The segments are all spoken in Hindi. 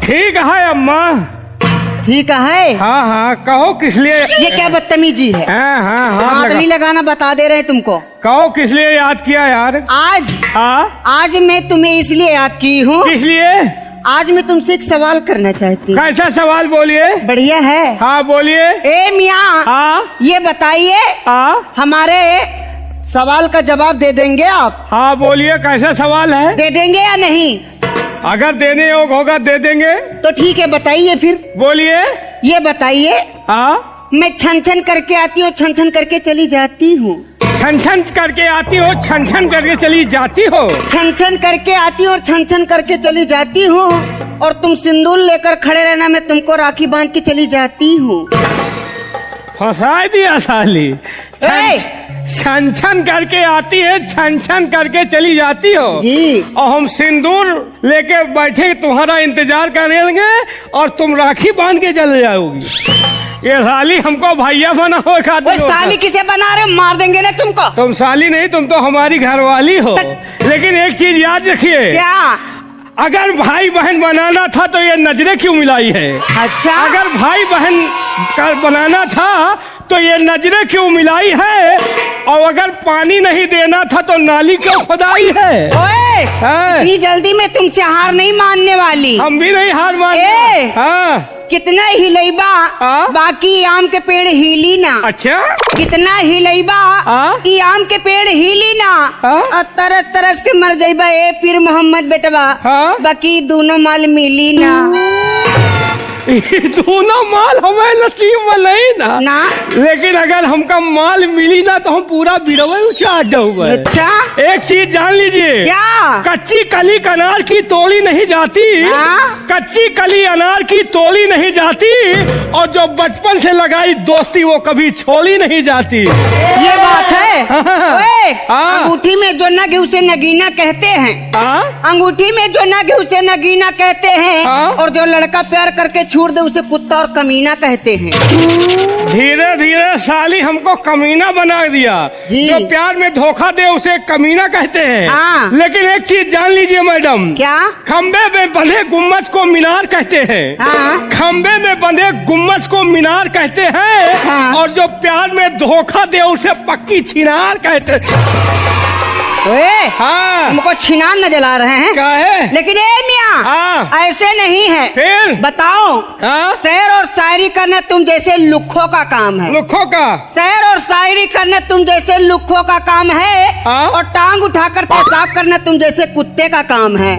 ठीक है अम्मा। ठीक है। हाँ हाँ, कहो किस लिए। ये क्या बदतमीजी है? हाँ हाँ हाँ, हाथ नहीं लगाना बता दे रहे हैं तुमको। कहो किस लिए याद किया यार। आज मैं तुम्हें इसलिए याद की हूँ। किस लिए? आज मैं तुमसे एक सवाल करना चाहती हूँ। कैसा सवाल? बोलिए। बढ़िया है। हाँ बोलिए। ए मियाँ, हाँ ये बताइए, हमारे सवाल का जवाब दे देंगे आप? हाँ बोलिए, कैसा सवाल है? दे देंगे या नहीं? अगर देने योग होगा दे देंगे। तो ठीक है, बताइए फिर। बोलिए। ये बताइए, मैं छन छन करके आती हूँ, छन छन करके चली जाती हूँ। छन छन करके आती हो, छन छन करके चली जाती हो। छन छन करके आती हूँ और छन छन करके चली जाती हूँ, और तुम सिंदूर लेकर खड़े रहना, मैं तुमको राखी बांध के चली जाती हूँ। फंसा दिया साली। छन छन करके आती है, छन छन करके चली जाती हो जी। और हम सिंदूर लेके बैठे तुम्हारा इंतजार करेंगे और तुम राखी बांध के चले जाओगी। ये साली हमको भैया बना हो। साली किसे बना रहे? मार देंगे ना तुमको। तुम साली नहीं, तुम तो हमारी घरवाली हो। लेकिन एक चीज याद रखिए। क्या? अगर भाई बहन बनाना था तो ये नजरें क्यों मिलाई है? अच्छा। अगर भाई बहन का बनाना था तो ये नजरें क्यों मिलाई है? और अगर पानी नहीं देना था तो नाली क्यों खुदाई है? ओए, इतनी जल्दी में तुमसे हार नहीं मानने वाली। हम भी नहीं हार मानते। हाँ। कितना हिलैबा, बाकी आम के पेड़ हिली ना। अच्छा। कितना हिलैबा, कि आम के पेड़ हिली ना। और तरस तरस के मर जाइबा ए पीर मोहम्मद बेटवा। बाकी दोनों माल मिली ना। दोनों माल हमें नसीब में नहीं ना। लेकिन अगर हमका माल मिली ना तो हम पूरा बिरवे उचाट जाऊंगा। अच्छा। एक चीज जान लीजिए। क्या? कच्ची कली अनार की तोड़ी नहीं जाती। कच्ची कली अनार की तोड़ी नहीं जाती, और जो बचपन से लगाई दोस्ती वो कभी छोड़ी नहीं जाती। ये बात है। अंगूठी में जो नग उसे नगीना कहते हैं। अंगूठी में जो नग उसे नगीना कहते हैं, और जो लड़का प्यार करके छोड़ दे उसे कुत्ता और कमीना कहते हैं। धीरे धीरे साली हमको कमीना बना दिया। जो प्यार में धोखा दे उसे कमीना कहते हैं। लेकिन एक चीज जान लीजिए मैडम। क्या? खम्बे में बंधे गुम्मज को मीनार कहते हैं। खम्बे में बंधे गुम्मज को मीनार कहते हैं, और जो प्यार में धोखा दे उसे पक्की छिनार कहते हैं। हमको छिनार न जला रहे हैं। क्या है? लेकिन ए मियाँ, ऐसे नहीं है। फिर बताओ। शेर और शायरी करना तुम जैसे लुक्खों का काम है। लुक्खों का? शेर और शायरी करना तुम जैसे लुक्खों का काम है। और टांग उठाकर पेशाब करना तुम जैसे कुत्ते का काम है।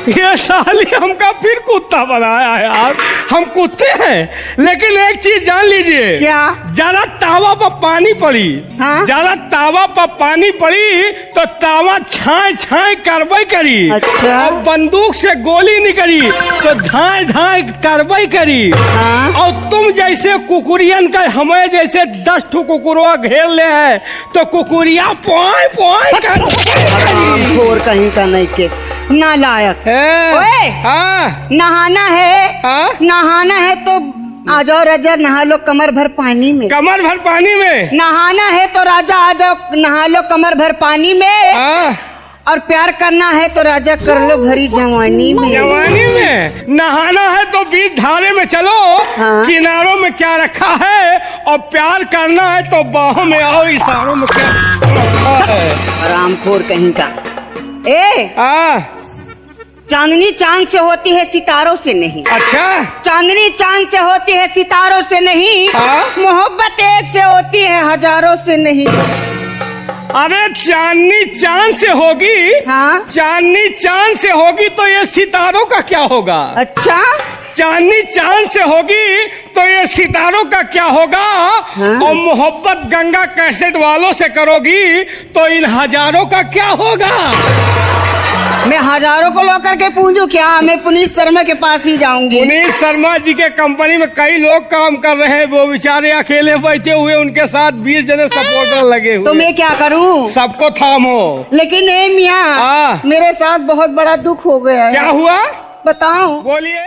ये साली हमका फिर कुत्ता बनाया है यार। हम कुत्ते हैं। लेकिन एक चीज जान लीजिए। क्या? ज्यादा तावा पर पानी पड़ी, ज्यादा तावा पर पानी पड़ी तो तावा छाए छाए करवाई करी। अच्छा। और बंदूक से गोली निकली तो धाए धाए करवाई करी। और तुम जैसे कुकुरियन का हमें जैसे 10 ठो कुकुरवा घेर ले है तो कुकुरिया पोए पोए कर कहीं का नहीं के नालायक। नहाना है। नहाना है तो आ जाओ राजा, नहा लो कमर भर पानी में। कमर भर पानी में? नहाना है तो राजा आ जाओ, नहा लो कमर भर पानी में। और प्यार करना है तो राजा कर लो भरी जवानी में। जवानी में? नहाना है तो बीच धारे में चलो। किनारों में क्या रखा है? और प्यार करना है तो बाहों में आओ, इशारों में क्या रखा है? आरामखोर कहीं का। चांदनी चांद से होती है सितारों से नहीं। अच्छा। चांदनी चांद से होती है सितारों से नहीं। मोहब्बत एक से होती है हजारों से नहीं। अरे चांदनी चांद से होगी। चांदनी चांद से होगी तो ये सितारों का क्या होगा? अच्छा। चांदनी चांद से होगी तो ये सितारों का क्या होगा? और मोहब्बत गंगा कैसेट वालों से करोगी तो इन हजारों का क्या होगा? मैं हजारों को लेकर के पूछूं क्या? मैं पुनीत शर्मा के पास ही जाऊंगी। पुनीत शर्मा जी के कंपनी में कई लोग काम कर रहे हैं, वो बेचारे अकेले बैठे हुए, उनके साथ 20 जने सपोर्टर लगे हुए। तो मैं क्या करूं? सबको थामो। लेकिन मियाँ, मेरे साथ बहुत बड़ा दुख हो गया है। क्या हुआ? बताओ। बोलिए।